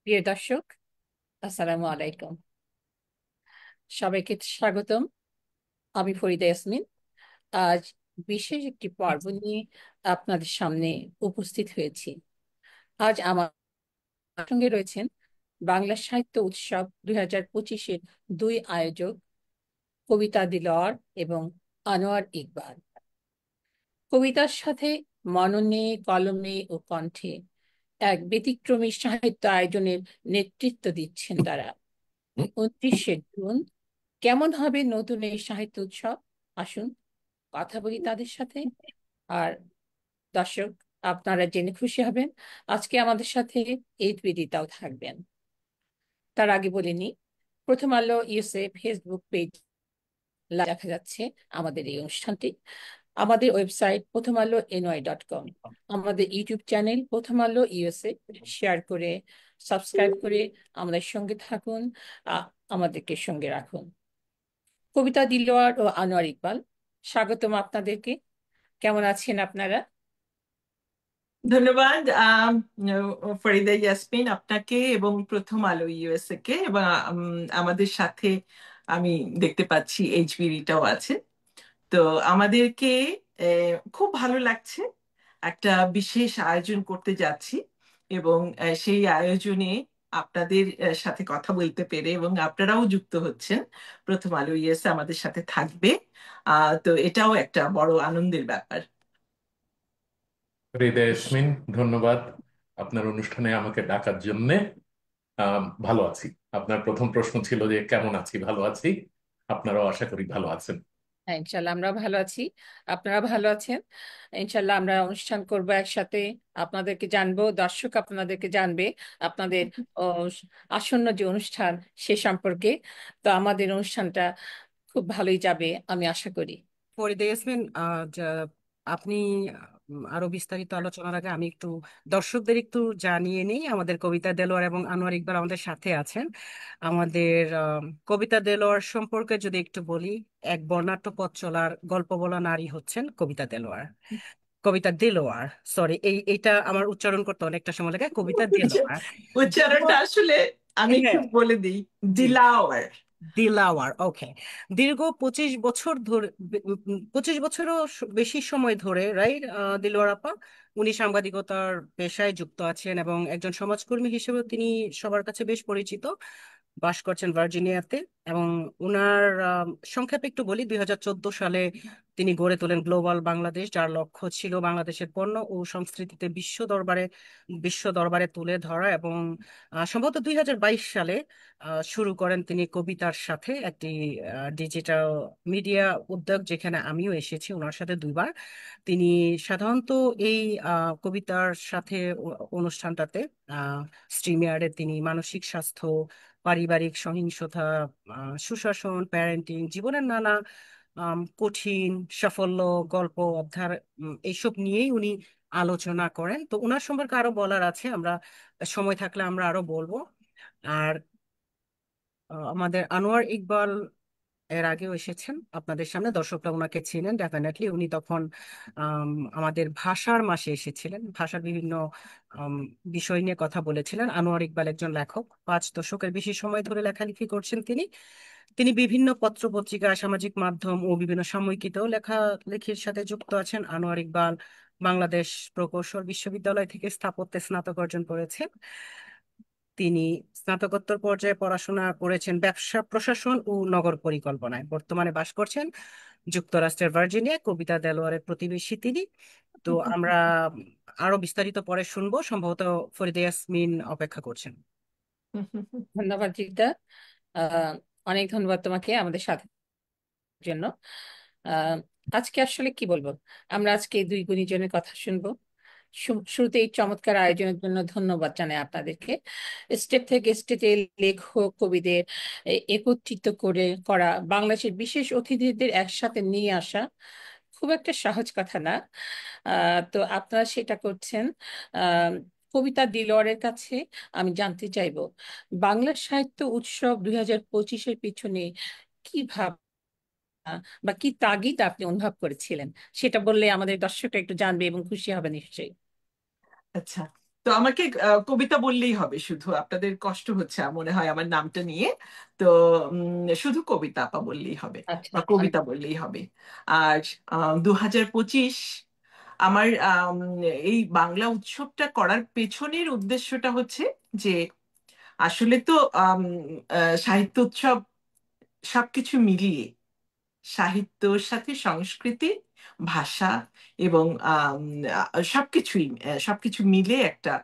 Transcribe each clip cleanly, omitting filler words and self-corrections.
প্রিয় দর্শক, আসসালামু আলাইকুম। সবাইকে স্বাগতম। আমি ফরিদা ইয়াসমিন। আজ বিশেষ একটি পর্ব নিয়ে আপনাদের সামনে উপস্থিত হয়েছি। আজ আমার সঙ্গে রয়েছেন বাংলা সাহিত্য উৎসব 2025-এর দুই আয়োজক, কবিতা দিলওয়ার এবং আনোয়ার ইকবাল। কবিতার সাথে মননে, কলমে ও কণ্ঠে এক ব্যতিক্রমী সাহিত্য আয়োজনের নেতৃত্ব দিচ্ছেন তারা। 29শে জুন কেমন হবে নতুন এই সাহিত্য উৎসব? আসুন কথা বলি তাদের সাথে। আর দর্শক, আপনারা জেনে খুশি হবেন, আজকে আমাদের সাথে এই বিদিতাও থাকবেন। তার আগে বলিনি, প্রথম আলো ইউএসএ ফেসবুক পেজ দেখা যাচ্ছে আমাদের এই অনুষ্ঠানটি। আমাদের ওয়েবসাইট প্রথম আলো NY.com, আমাদের ইউটিউব চ্যানেল প্রথম আলো ইউএসএ শেয়ার করে, সাবস্ক্রাইব করে আমাদের সঙ্গে থাকুন, আমাদেরকে সঙ্গে রাখুন। কবিতা দিলওয়ার ও আনোয়ার ইকবাল, স্বাগতম আপনাদেরকে। কেমন আছেন আপনারা? ধন্যবাদ ফরিদা ইয়াসমিন আপনাকে এবং প্রথম আলো ইউএসএ কে, এবং আমাদের সাথে আমি দেখতে পাচ্ছি এইচবিডিটাও আছে। তো আমাদেরকে খুব ভালো লাগছে। একটা বিশেষ আয়োজন করতে যাচ্ছি এবং সেই আয়োজনে আপনাদের সাথে কথা বলতে পেরে, এবং আপনারাও যুক্ত হচ্ছেন, প্রথম আলো ইউএসএ আমাদের সাথে থাকবে। তো এটাও একটা বড় আনন্দের ব্যাপার। হৃদয় ইয়াসমিন, ধন্যবাদ আপনার অনুষ্ঠানে আমাকে ডাকার জন্যে। ভালো আছি। আপনার প্রথম প্রশ্ন ছিল যে কেমন আছি। ভালো আছি, আপনারাও আশা করি ভালো আছেন। হ্যাঁ, ইনশাল্লাহ আমরা ভালো আছি। আপনারা ভালো আছেন। ইনশাল্লাহ আমরা অনুষ্ঠান করব একসাথে। আপনাদেরকে জানবো, দর্শক আপনাদেরকে জানবে আপনাদের আহ, আসন্ন যে অনুষ্ঠান সে সম্পর্কে। তো আমাদের অনুষ্ঠানটা খুব ভালোই যাবে আমি আশা করি। ফরিদা ইয়াসমিন, আপনি আরো বিস্তারিত আলোচনার আগে আমি একটু দর্শকদের একটু জানিয়ে নিই। আমাদের কবিতা দেলোয়ার এবং আনোয়ার ইকবাল আমাদের সাথে আছেন। আমাদের কবিতা দেলোয়ার সম্পর্কে যদি একটু বলি, এক বর্ণাঢ্য পথ চলার গল্প বলা নারী হচ্ছেন কবিতা দেলোয়ার। কবিতা দিলোয়ার, সরি, এইটা আমার উচ্চারণ করতে অনেকটা সময় লাগে। কবিতা দিলোয়ার দীর্ঘ, উচ্চারণটা আসলে আমি একটু হ্যাঁ, বলে দিই। জি, দিলাওয়ার। দিলাওয়ার, ওকে। দীর্ঘ 25 বছর ধরে, 25 বছরও বেশি সময় ধরে, রাইট দিলওয়ার আপা, উনি সাংবাদিকতার পেশায় যুক্ত আছেন এবং একজন সমাজকর্মী হিসেবে তিনি সবার কাছে বেশ পরিচিত। বাস করছেন ভার্জিনিয়াতে। এবং উনার সংক্ষেপে একটু বলি, 2014 সালে তিনি গড়ে তোলেন গ্লোবাল বাংলাদেশ, যার লক্ষ্য ছিল বাংলাদেশের পণ্য ও সংস্কৃতিতে বিশ্ব দরবারে তুলে ধরা। এবং সম্ভবত 2022 সালে শুরু করেন তিনি কবিতার সাথে একটি ডিজিটাল মিডিয়া উদ্যোগ, যেখানে আমিও এসেছি ওনার সাথে দুইবার। তিনি সাধারণত এই কবিতার সাথে অনুষ্ঠানটাতে, স্ট্রিমিয়ারে, তিনি মানসিক স্বাস্থ্য, পারিবারিক সহিংসতা, সুশাসন, প্যারেন্টিং, জীবনের নানা কঠিন সাফল্য গল্প, অধ্যায়, এইসব নিয়েই উনি আলোচনা করেন। তো ওনার সম্পর্কে আরো বলার আছে, আমরা সময় থাকলে আমরা আরো বলবো। আর আমাদের আনোয়ার ইকবাল এর আগেও এসেছেন আপনাদের সামনে, দর্শকরা ওনাকে চিনেন ডেফিনেটলি। উনি তখন আম, আমাদের ভাষার মাসে এসেছিলেন, ভাষার বিভিন্ন আম, বিষয় নিয়ে কথা বলেছিলেন। আনোয়ার ইকবাল একজন লেখক, 5 দশকের বেশি সময় ধরে লেখালেখি করছেন তিনি। তিনি বিভিন্ন পত্র পত্রিকা, সামাজিক মাধ্যম ও বিভিন্ন সাময়িকীতেও লেখালেখির সাথে যুক্ত আছেন। আনোয়ার ইকবাল বাংলাদেশ প্রকৌশল বিশ্ববিদ্যালয় থেকে স্থাপত্যে স্নাতক অর্জন করেছেন। তিনি স্নাতকোত্তর পর্যায়ে পড়াশোনা করেছেন ব্যবসা প্রশাসন ও নগর পরিকল্পনায়। বর্তমানে বাস করছেন যুক্তরাষ্ট্রের ভার্জিনিয়া। কবিতা দেলোয়ারের প্রতিবেশী তিনি। তো আমরা আরো বিস্তারিত পরে শুনবো, সম্ভবত ফরিদা ইয়াসমিন অপেক্ষা করছেন। ধন্যবাদ জিতা। আহ অনেক ধন্যবাদ তোমাকে আমাদের সাথে জন্য। আহ আজকে আসলে কি বলবো, আমরা আজকে দুই গুণীজনের কথা শুনবো। শুরুতে এই চমৎকার আয়োজনের জন্য ধন্যবাদ জানাই আপনাদেরকে। স্টেট থেকে স্টেটে লেখক কবিদের একত্রিত করে করা, বাংলাদেশের বিশেষ অতিথিদের একসাথে নিয়ে আসা খুব একটা সহজ কথা না। তো আপনারা সেটা করছেন। আহ কবিতা দিলওয়ারের কাছে আমি জানতে চাইবো, বাংলা সাহিত্য উৎসব 2025-এর পিছনে কি বা কি তাগিদ আপনি অনুভব করেছিলেন, সেটা বললে আমাদের দর্শকরা একটু জানবে এবং খুশি হবে নিশ্চয়ই। আচ্ছা, তো আমাকে কবিতা বললেই হবে, শুধু আপনাদের কষ্ট হচ্ছে মনে হয় আমার নামটা নিয়ে। তো শুধু কবিতা আপা বললেই হবে, আচ্ছা, বা কবিতা বললেই হবে। আর 2025 আমার এই বাংলা উৎসবটা করার পেছনের উদ্দেশ্যটা হচ্ছে যে আসলে তো সাহিত্য উৎসব সবকিছু মিলিয়ে, সাহিত্যর সাথে সংস্কৃতি, ভাষা এবং সবকিছু মিলে একটা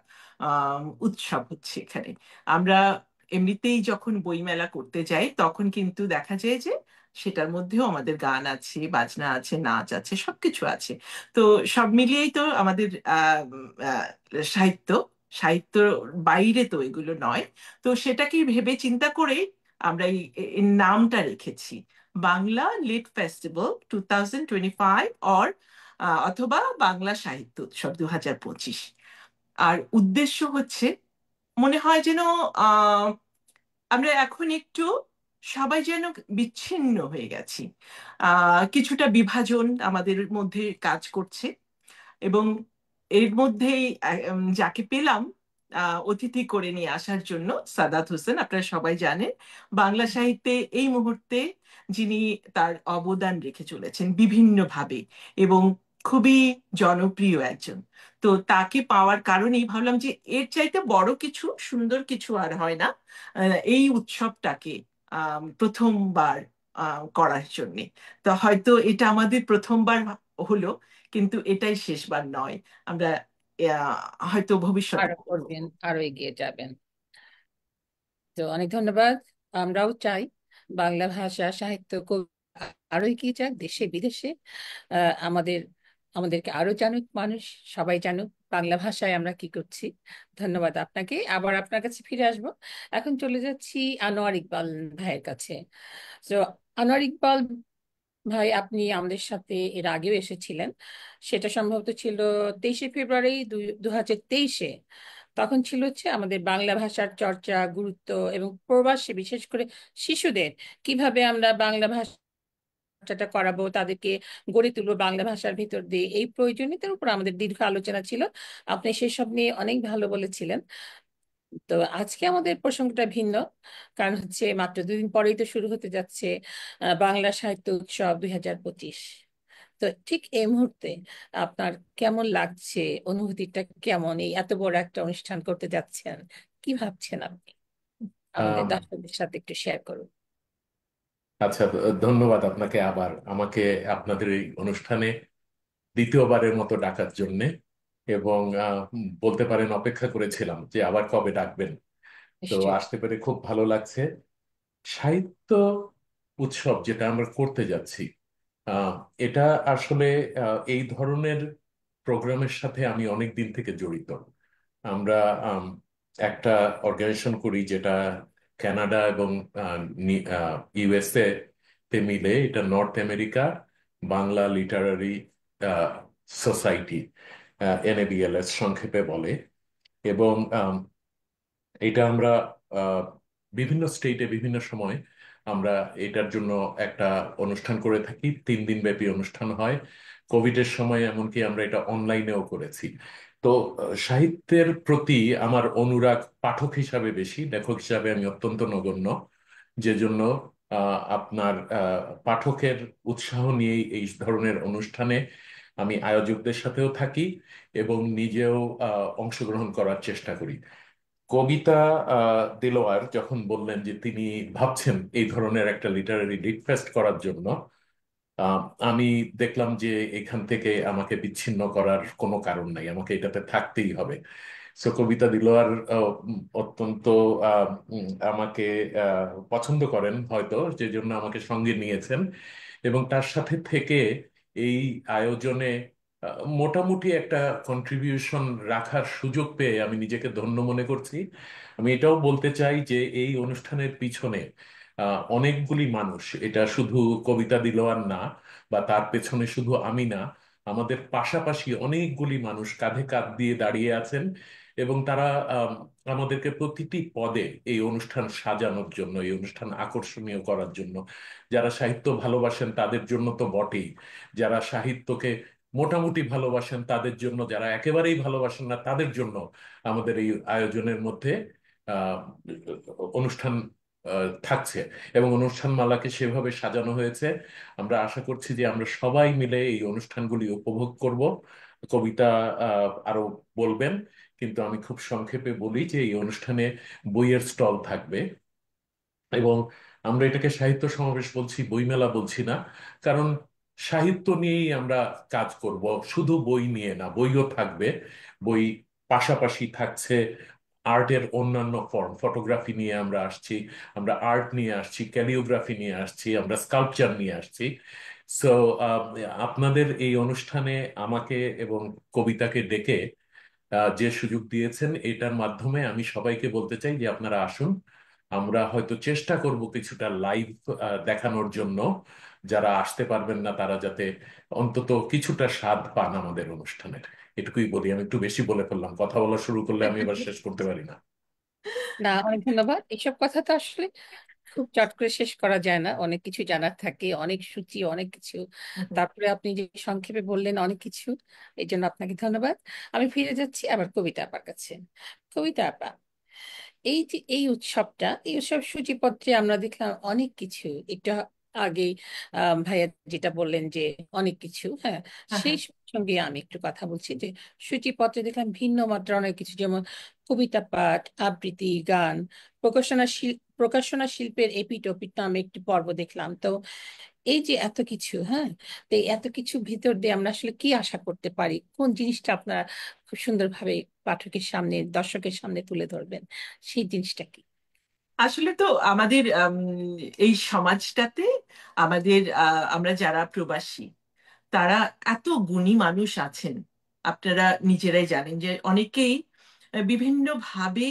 উৎসব হচ্ছে এখানে। আমরা এমনিতেই যখন বইমেলা করতে যাই তখন কিন্তু দেখা যায় যে সেটার মধ্যেও আমাদের গান আছে, বাজনা আছে, নাচ আছে, সবকিছু আছে। তো সব মিলিয়েই তো আমাদের সাহিত্য, সাহিত্যর বাইরে তো এগুলো নয়। তো সেটাকে ভেবে চিন্তা করে আমরা এই নামটা রেখেছি, বাংলা লিট ফেস্টিভ্যাল 2025, অথবা বাংলা সাহিত্য উৎসব 2025। আর উদ্দেশ্য হচ্ছে, মনে হয় যেন আহ আমরা এখন একটু সবাই যেন বিচ্ছিন্ন হয়ে গেছি, কিছুটা বিভাজন আমাদের মধ্যে কাজ করছে। এবং এর মধ্যেই যাকে পেলাম অতিথি করে নিয়ে আসার জন্য, সাদাত হোসেন, আপনারা সবাই জানেন বাংলা সাহিত্যে এই মুহূর্তে যিনি তার অবদান রেখে চলেছেন বিভিন্নভাবে, এবং খুবই জনপ্রিয় একজন। তো তাকে পাওয়ার কারণেই ভাবলাম যে এর চাইতে বড় কিছু, সুন্দর কিছু আর হয় না এই উৎসবটাকে প্রথমবার করার জন্যে। তো হয়তো এটা আমাদের প্রথমবার হলো, কিন্তু এটাই শেষবার নয়। আমরা হয়তো ভবিষ্যতে আরো করবো। করবেন, আরো এগিয়ে যাবেন। তো অনেক ধন্যবাদ। আমরাও চাই বাংলা ভাষা, সাহিত্য, আরো এগিয়ে যাক দেশে বিদেশে। আমাদের আমাদেরকে আরো জানুক মানুষ, সবাই জানুক বাংলা ভাষায় আমরা কি করছি। ধন্যবাদ আপনাকে। আবার আপনার কাছে ফিরে আসবো। এখন চলে যাচ্ছি আনোয়ার ইকবাল ভাইয়ের কাছে। তো আনোয়ার ইকবাল ভাই, আপনি আমাদের সাথে এর আগেও এসেছিলেন। সেটা সম্ভবত ছিল 23শে ফেব্রুয়ারি 2023-এ। তখন ছিল হচ্ছে আমাদের বাংলা ভাষার চর্চা, গুরুত্ব এবং প্রবাসী বিশেষ করে শিশুদের কিভাবে আমরা বাংলা ভাষাটা করাবো, তাদেরকে গড়ে তুলবো বাংলা ভাষার ভিতর দিয়ে, এই প্রয়োজনীয়তার উপর আমাদের দীর্ঘ আলোচনা ছিল। আপনি সেসব নিয়ে অনেক ভালো বলেছিলেন। তো আজকে আমাদের প্রসঙ্গটা ভিন্ন, কারণ হচ্ছে মাত্র 2 দিন পরেই তো শুরু হতে যাচ্ছে বাংলা সাহিত্য উৎসব 2025। তো ঠিক এই মুহূর্তে আপনার কেমন লাগছে, অনুভূতিটা কেমন, এই এত বড় একটা অনুষ্ঠান করতে যাচ্ছেন, কি ভাবছেন আপনি? আমাদের আম, দর্শকদের সাথে একটু শেয়ার করুন। আচ্ছা, ধন্যবাদ আপনাকে আবার আমাকে আপনাদের এই অনুষ্ঠানে দ্বিতীয়বারের মতো ডাকার জন্যে। এবং বলতে পারেন অপেক্ষা করেছিলাম যে আবার কবে ডাকবেন। তো নিশ্চয়ই। আসতে পেরে খুব ভালো লাগছে। সাহিত্য উৎসব যেটা আমরা করতে যাচ্ছি, আহ, এটা আসলে এই ধরনের প্রোগ্রামের সাথে আমি অনেক দিন থেকে জড়িত। আমরা আম, একটা অর্গানাইজেশন করি যেটা কানাডা এবং ইউএসএ তে মিলে, এটা North America Bangla Literary Society, NABLS সংক্ষেপে বলে। এবং এটা আমরা আহ, বিভিন্ন স্টেটে বিভিন্ন সময় আমরা এটার জন্য একটা অনুষ্ঠান করে থাকি। 3 দিন ব্যাপী অনুষ্ঠান হয়। কোভিডের সময় এমনকি আমরা এটা অনলাইনেও করেছি। তো সাহিত্যের প্রতি আমার অনুরাগ পাঠক হিসাবে বেশি, লেখক হিসাবে আমি অত্যন্ত নগণ্য। যে জন্য আপনার পাঠকের উৎসাহ নিয়েই এই ধরনের অনুষ্ঠানে আমি আয়োজকদের সাথেও থাকি এবং নিজেও অংশগ্রহণ করার চেষ্টা করি। কবিতা দিলওয়ার যখন বললেন যে তিনি ভাবছেন এই ধরনের একটা লিটারারি লিট ফেস্ট করার জন্য, আহ, আমি দেখলাম যে এখান থেকে আমাকে বিচ্ছিন্ন করার কোনো কারণ নাই, আমাকে এটাতে থাকতেই হবে। সো কবিতা দিলওয়ার অত্যন্ত আমাকে পছন্দ করেন হয়তো, যে জন্য আমাকে সঙ্গে নিয়েছেন এবং তার সাথে থেকে এই আয়োজনে মোটামুটি একটা কন্ট্রিবিউশন রাখার সুযোগ পেয়ে আমি নিজেকে ধন্য মনে করছি। আমি এটাও বলতে চাই যে এই অনুষ্ঠানের পিছনে অনেকগুলি মানুষ, এটা শুধু কবিতা দিলওয়ার না, বা তার পেছনে শুধু আমি না, আমাদের পাশাপাশি অনেকগুলি মানুষ কাঁধে কাঁধ দিয়ে দাঁড়িয়ে আছেন এবং তারা আম, আমাদেরকে প্রতিটি পদে এই অনুষ্ঠান সাজানোর জন্য, এই অনুষ্ঠান আকর্ষণীয় করার জন্য, যারা সাহিত্য ভালোবাসেন তাদের জন্য তো বটেই, যারা সাহিত্যকে মোটামুটি ভালোবাসেন তাদের জন্য, যারা একেবারেই ভালোবাসেন না তাদের জন্য আমাদের এই আয়োজনের মধ্যে আহ, অনুষ্ঠান থাকছে, এবং অনুষ্ঠান মালাকে সেভাবে সাজানো হয়েছে। আমরা আশা করছি যে আমরা সবাই মিলে এই অনুষ্ঠানগুলি উপভোগ করব। কবিতা আরো বলবেন, কিন্তু আমি খুব সংক্ষেপে বলি যে এই অনুষ্ঠানে বইয়ের স্টল থাকবে, এবং আমরা এটাকে সাহিত্য সমাবেশ বলছি, বইমেলা বলছি না, কারণ সাহিত্য নিয়েই আমরা কাজ করব, শুধু বই নিয়ে না, বইও থাকবে। বই পাশাপাশি থাকছে আর্টের অন্যান্য ফর্ম, ফটোগ্রাফি নিয়ে আমরা আসছি, আমরা আর্ট নিয়ে আসছি, ক্যালিওগ্রাফি নিয়ে আসছি, আমরা স্কাল্পচার নিয়ে আসছি। সো আপনাদের এই অনুষ্ঠানে আমাকে এবং কবিতাকে ডেকে যে সুযোগ দিয়েছেন, এটার মাধ্যমে আমি সবাইকে বলতে চাই যে আপনারা আসুন। আমরা হয়তো চেষ্টা করব কিছুটা লাইভ দেখানোর জন্য, যারা আসতে পারবেন না তারা যাতে অন্তত কিছুটা স্বাদ পান আমাদের অনুষ্ঠানের। এটুকুই বলি, আমি একটু বেশি বলে ফেললাম, কথা বলা শুরু করলে আমি এবার শেষ করতে পারি না। না, অনেক ধন্যবাদ। এসব কথা তো আসলে খুব চট করে শেষ করা যায় না, অনেক কিছু জানার থাকে, অনেক সূচি, অনেক কিছু। তারপরে আপনি যে সংক্ষেপে বললেন অনেক কিছু, এই জন্য আপনাকে ধন্যবাদ। আমি ফিরে যাচ্ছি আবার কবিতা আপার কাছে। কবিতা আপা, এই যে এই উৎসব সূচিপত্রে আমরা দেখলাম অনেক কিছু। এটা আগে ভাইয়া যেটা বললেন যে অনেক কিছু, হ্যাঁ, হ্যাঁ, সেই হ্যাঁ। সঙ্গে আমি একটু কথা বলছি যে সূচিপত্রে দেখলাম ভিন্ন মাত্রা অনেক কিছু, যেমন কবিতা পাঠ, আবৃত্তি, গান, প্রকাশনা শিল্পের এপিঠ ওপিঠ নামে একটি পর্ব দেখলাম। তো এই যে এত কিছু, হ্যাঁ, তো এই এত কিছু ভিতর দিয়ে আমরা আসলে কি আশা করতে পারি, কোন জিনিসটা আপনারা খুব সুন্দরভাবে পাঠকের সামনে, দর্শকের সামনে তুলে ধরবেন, সেই জিনিসটা কি? আসলে তো আমাদের এই সমাজটাতে আমাদের আমরা যারা প্রবাসী, তারা এত গুণী মানুষ আছেন। আপনারা নিজেরাই জানেন যে অনেকেই বিভিন্ন ভাবে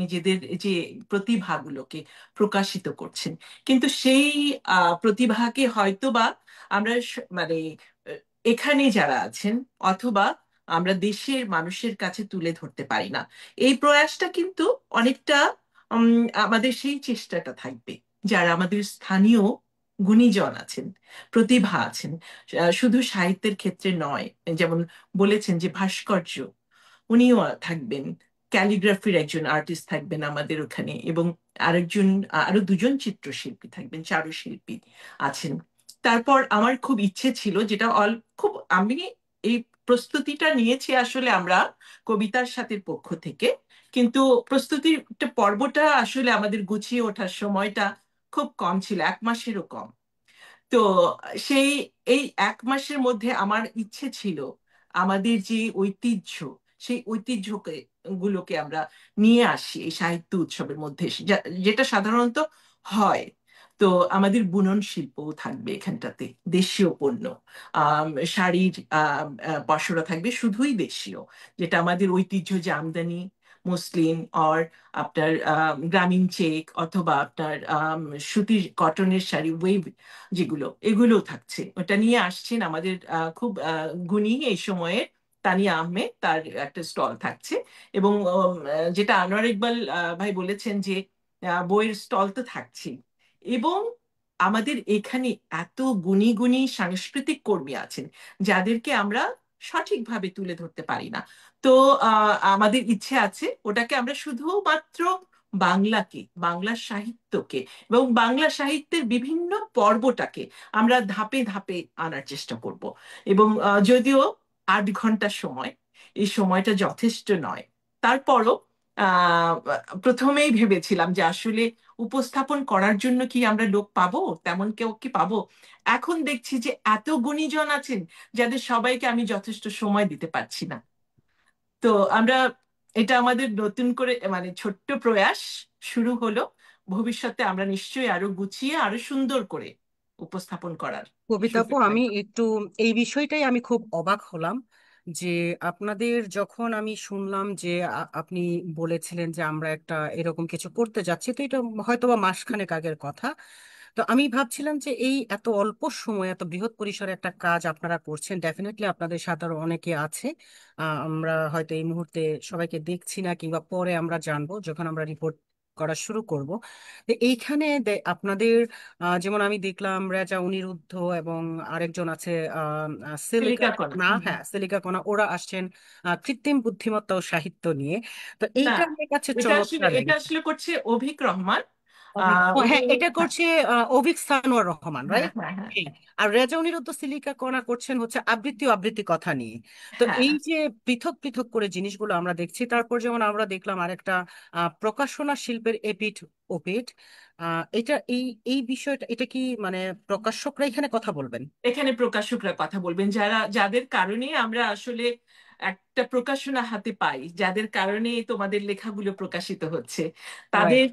নিজেদের যে প্রতিভাগুলোকে প্রকাশিত করছেন, কিন্তু সেই প্রতিভাকে হয়তোবা আমরা মানে আহ, এখানে যারা আছেন অথবা আমরা দেশের মানুষের কাছে তুলে ধরতে পারি না। এই প্রয়াসটা কিন্তু অনেকটা আমাদের সেই চেষ্টাটা থাকবে, যারা আমাদের স্থানীয় গুণীজন আছেন, প্রতিভা আছেন, শুধু সাহিত্যের ক্ষেত্রে নয়। যেমন বলেছেন যে ভাস্কর্য, উনিও থাকবেন, ক্যালিগ্রাফির একজন আর্টিস্ট থাকবেন আমাদের ওখানে, এবং আরো দুজন চিত্রশিল্পী থাকবেন, চারুশিল্পী আছেন। তারপর আমার খুব ইচ্ছে ছিল, যেটা খুব আমি এই প্রস্তুতিটা নিয়েছি আসলে আমরা কবিতার সাথে পক্ষ থেকে, কিন্তু প্রস্তুতির পর্বটা আসলে আমাদের গুছিয়ে ওঠার সময়টা খুব কম ছিল, 1 মাসেরও কম। তো সেই এই 1 মাসের মধ্যে আমার ইচ্ছে ছিল আমাদের যে ঐতিহ্য, সেই ঐতিহ্যকে গুলোকে আমরা নিয়ে আসি এই সাহিত্য উৎসবের মধ্যে, যেটা সাধারণত হয়। তো আমাদের বুনন শিল্পও থাকবে এখানটাতে, দেশীয় পণ্য, শাড়ির পসরা থাকবে শুধুই দেশীয়, যেটা আমাদের ঐতিহ্য, যে আমদানি মসলিন আর আপনার গ্রামীণ চেক, অথবা আপনার সুতির কটনের শাড়ি, ওয়েভ, এগুলো থাকছে। ওটা নিয়ে আসছেন আমাদের খুব গুণী এই সময়ে তানিয়া আহমেদ, তার একটা স্টল থাকছে। এবং যেটা আনোয়ার ইকবাল ভাই বলেছেন যে বইয়ের স্টল তো থাকছেই, এবং আমাদের এখানে এত গুণী গুণী সাংস্কৃতিক কর্মী আছেন যাদেরকে আমরা সঠিকভাবে তুলে ধরতে পারি না। তো আমাদের ইচ্ছে আছে ওটাকে আমরা শুধুমাত্র বাংলা সাহিত্যকে এবং বাংলা সাহিত্যের বিভিন্ন পর্বটাকে আমরা ধাপে ধাপে আনার চেষ্টা করব। এবং যদিও 8 ঘন্টা সময়, এই সময়টা যথেষ্ট নয়, তারপরও আহ প্রথমেই ভেবেছিলাম যে আসলে উপস্থাপন করার জন্য কি আমরা লোক পাবো, তেমন কেউ কি পাবো। এখন দেখছি যে এত গুণীজন আছেন যাদের সবাইকে আমি যথেষ্ট সময় দিতে পারছি না। তো আমরা, এটা আমাদের নতুন করে মানে ছোট্ট প্রয়াস শুরু হলো। ভবিষ্যতে আমরা নিশ্চয়ই আরো গুছিয়ে আরো সুন্দর করে উপস্থাপন করার কবিতা আপু, সুযোগ আমি পাবো। একটু এই বিষয়টাই আমি খুব অবাক হলাম যে আপনাদের যখন আমি শুনলাম যে আপনি বলেছিলেন যে আমরা একটা এরকম কিছু করতে যাচ্ছি, তো এটা হয়তোবা মাসখানেক আগের কথা। তো আমি ভাবছিলাম যে এই এত অল্প সময় এত বৃহৎ পরিসরে একটা কাজ আপনারা করছেন, ডেফিনেটলি আপনাদের সাথে আরো অনেকে আছে। আমরা হয়তো এই মুহূর্তে সবাইকে দেখছি না, কিংবা পরে আমরা জানবো যখন আমরা রিপোর্ট করা শুরু করব। তো এইখানে আপনাদের যেমন আমি দেখলাম রেজা অনিরুদ্ধ এবং আরেকজন আছে সিলিকা সিলিকা কণা। না, হ্যাঁ সিলিকা কণা, ওরা আসছেন কৃত্রিম বুদ্ধিমত্তা ও সাহিত্য নিয়ে। তো না, এইটা আমার কাছে এটা আসলে চমৎকার এটা লেগেছে। আসলে করছে অভিক রহমান। ও উনি, হ্যাঁ, এটা হ্যাঁ করছে অভিক সানোয়ার রহমান, হ্যাঁ রাইট? হ্যাঁ হ্যাঁ হ্যাঁ। আর রেজা অনিরুদ্ধ সিলিকা কণা করছেন হচ্ছে আবৃত্তি ও আবৃত্তি কথা নিয়ে। তো হ্যাঁ। এই যে পৃথক পৃথক করে জিনিসগুলো আমরা দেখছি, তারপর যেমন আমরা দেখলাম আরেকটা প্রকাশনা শিল্পের এপিঠ ওপিঠ। এটা এই এই বিষয়টা, এটা কি মানে প্রকাশকরা এখানে কথা বলবেন? এখানে প্রকাশকরা কথা বলবেন, যাদের কারণে আমরা আসলে একটা প্রকাশনা হাতে পাই, যাদের কারণে তোমাদের লেখাগুলো প্রকাশিত হচ্ছে, রাইট।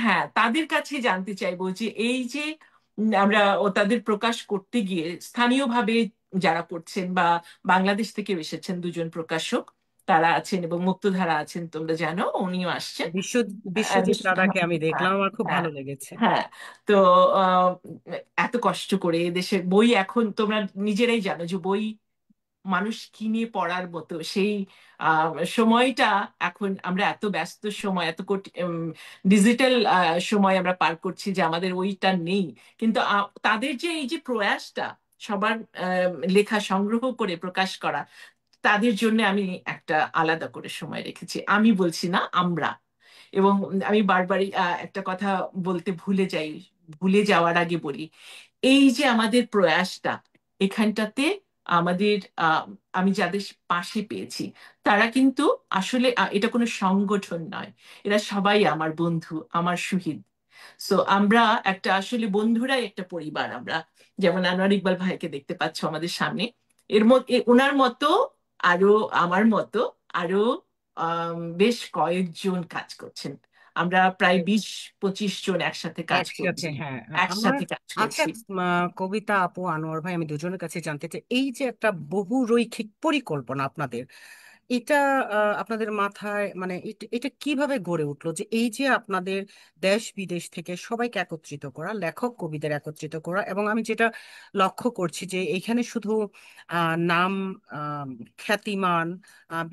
হ্যাঁ, তাদের কাছে জানতে চাইবো যে এই যে আমরা তাদের প্রকাশ করতে গিয়ে স্থানীয়ভাবে যারা করছেন বা বাংলাদেশ থেকে এসেছেন দুজন প্রকাশক, তারা আছেন, এবং মুক্তধারা আছেন, তোমরা জানো উনিও আসছেন। বিশ্ব বিশ্বজিৎ রাধাকে আমি হ্যাঁ দেখলাম, আমার খুব হ্যাঁ ভালো লেগেছে। হ্যাঁ। তো আহ, এত কষ্ট করে দেশের বই, এখন তোমরা নিজেরাই জানো যে বই মানুষ কিনে পড়ার মতো সেই আহ, সময়টা, এখন আমরা এত ব্যস্ত সময়, এত ডিজিটাল সময় আমরা পার করছি যে আমাদের ওইটা নেই। কিন্তু তাদের যে এই যে প্রয়াসটা, সবার লেখা সংগ্রহ করে প্রকাশ করা, তাদের জন্য আমি একটা আলাদা করে সময় রেখেছি। আমি বলছি না, আমরা। এবং আমি বারবারই একটা কথা বলতে ভুলে যাই, ভুলে যাওয়ার আগে বলি, এই যে আমাদের প্রয়াসটা এখানটাতে আমাদের আমি যাদের পাশে পেয়েছি, তারা কিন্তু আসলে এটা কোনো সংগঠন নয়, এরা সবাই আমার বন্ধু, আমার সুহৃদ। সো আমরা একটা আসলে বন্ধুরাই একটা পরিবার আমরা। যেমন আনোয়ার ইকবাল ভাইকে দেখতে পাচ্ছ আমাদের সামনে, এর মধ্যে ওনার মতো আরো, আমার মতো আরো বেশ কয়েকজন কাজ করছেন। আমরা প্রায় 20-25 জন একসাথে কাজ একসাথে, করছি, হ্যাঁ। আমার একসাথে কাজ আচ্ছা, করছি। কবিতা আপু, আনোয়ার ভাই, আমি দুজনের কাছে জানতে চাই, এই যে একটা বহুরৈখিক পরিকল্পনা আপনাদের, এটা আপনাদের মাথায় মানে এটা এটা কিভাবে গড়ে উঠলো যে এই যে আপনাদের দেশ বিদেশ থেকে সবাইকে একত্রিত করা, লেখক কবিদের একত্রিত করা, এবং আমি যেটা লক্ষ্য করছি যে এইখানে শুধু নাম, আহ, খ্যাতিমান,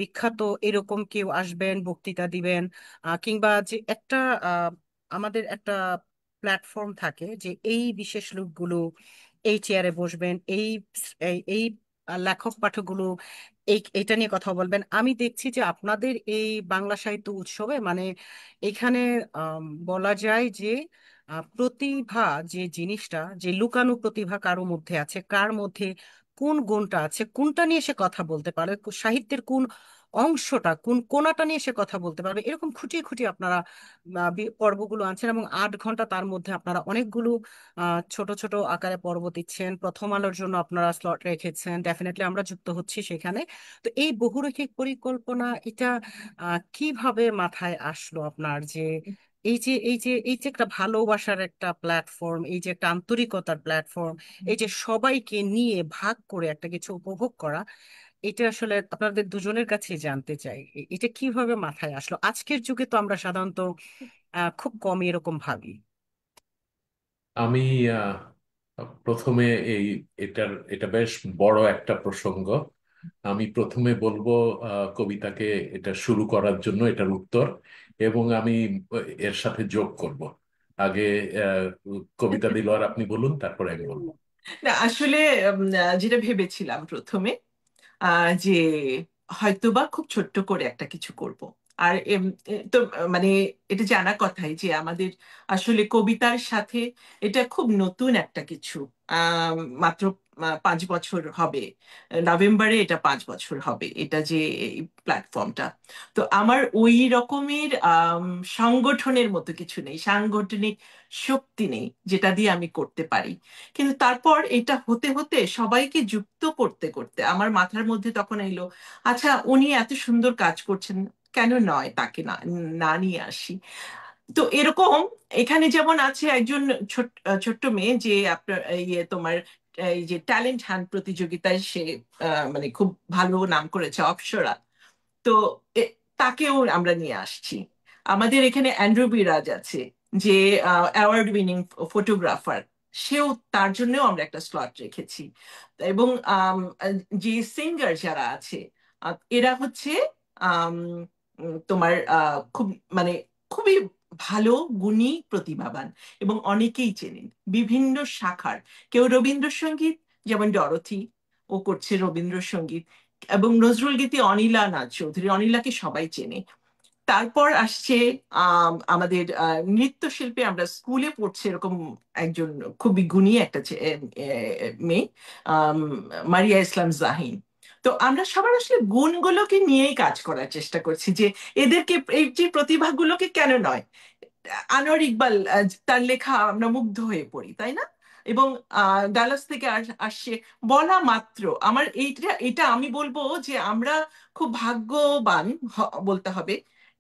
বিখ্যাত এরকম কেউ আসবেন, বক্তৃতা দিবেন, কিংবা যে একটা আমাদের একটা প্ল্যাটফর্ম থাকে যে এই বিশেষ লোকগুলো এই চেয়ারে বসবেন, এই এই লেখক পাঠকগুলো এইটা নিয়ে কথা বলবেন। আমি দেখছি যে আপনাদের এই বাংলা সাহিত্য উৎসবে মানে এখানে বলা যায় যে প্রতিভা যে জিনিসটা, যে লুকানো প্রতিভা কারো মধ্যে আছে, কার মধ্যে কোন গুণটা আছে, কোনটা নিয়ে সে কথা বলতে পারে, সাহিত্যের কোন অংশটা, কোন কোনাটা নিয়ে সে কথা বলতে পারবে, এরকম খুঁটিয়ে খুঁটিয়ে আপনারা পর্বগুলো আনছেন, এবং 8 ঘন্টা তার মধ্যে আপনারা অনেকগুলো ছোট ছোট আকারে পর্ব দিচ্ছেন। প্রথম আলোর জন্য আপনারা স্লট রেখেছেন, ডেফিনেটলি আমরা যুক্ত হচ্ছি সেখানে। তো এই বহুরৈখিক পরিকল্পনা এটা কিভাবে মাথায় আসলো আপনার, যে এই যে একটা ভালোবাসার একটা প্ল্যাটফর্ম, এই যে একটা আন্তরিকতার প্ল্যাটফর্ম, এই যে সবাইকে নিয়ে ভাগ করে একটা কিছু উপভোগ করা, এটা আসলে আপনাদের দুজনের কাছে জানতে চাই, এটা কিভাবে মাথায় আসলো? আজকের যুগে তো আমরা সাধারণত খুব কম এরকম ভাবি। আমি প্রথমে এটা বেশ বড় একটা প্রসঙ্গ। আমি প্রথমে বলবো কবিতাকে এটা শুরু করার জন্য এটার উত্তর, এবং আমি এর সাথে যোগ করব। আগে আহ, কবিতা দিলওয়ার আপনি বলুন, তারপরে আমি বলবো। না আসলে যেটা ভেবেছিলাম প্রথমে, যে হয়তোবা খুব ছোট্ট করে একটা কিছু করব। আর তো মানে এটা জানা কথাই যে আমাদের আসলে কবিতার সাথে এটা খুব নতুন একটা কিছু। মাত্র 5 বছর হবে, নভেম্বরে এটা 5 বছর হবে এটা যে এই প্ল্যাটফর্মটা। তো আমার ওই রকমের সংগঠনের মতো কিছু নেই, সাংগঠনিক শক্তি নেই যেটা দিয়ে আমি করতে পারি। কিন্তু তারপর এটা হতে হতে সবাইকে যুক্ত করতে করতে আমার মাথার মধ্যে তখন এলো, আচ্ছা উনি এত সুন্দর কাজ করছেন, কেন নয় তাকে না না নিয়ে আসি। তো এরকম এখানে যেমন আছে একজন ছোট্ট মেয়ে, যে আপনার তোমার এই যে ট্যালেন্ট হান্ট প্রতিযোগিতায় সে মানে খুব ভালো নাম করেছে, অপ্সরা। তো এ- তাকেও আমরা নিয়ে আসছি। আমাদের এখানে অ্যান্ড্রু বিরাজ আছে, যে অ্যাওয়ার্ড উইনিং ফটোগ্রাফার, সেও, তার জন্যও আমরা একটা স্লট রেখেছি। এবং যে সিঙ্গার যারা আছে, এরা হচ্ছে আম, তোমার খুব মানে খুবই ভালো, গুণী, প্রতিভাবান এবং অনেকেই চেনেন বিভিন্ন শাখার। কেউ রবীন্দ্রসঙ্গীত, যেমন ডরথি, ও করছে রবীন্দ্রসঙ্গীত, এবং নজরুল গীতি অনিলা নাথ চৌধুরী, অনিলাকে সবাই চেনে। তারপর আসছে আমাদের নৃত্যশিল্পে, আমরা স্কুলে পড়ছে এরকম একজন খুবই গুণী একটা মেয়ে, আম, মারিয়া ইসলাম জাহিন। তো আমরা সবার আসলে গুণগুলোকে নিয়েই কাজ করার চেষ্টা করছি, যে এদেরকে, এই যে প্রতিভাগুলোকে কেন নয়। আনোয়ার ইকবাল, তার লেখা আমরা মুগ্ধ হয়ে পড়ি, তাই না? এবং ডালাস থেকে আসছে বলা মাত্র। আমার এইটা এটা আমি বলবো যে আমরা খুব ভাগ্যবান বলতে হবে,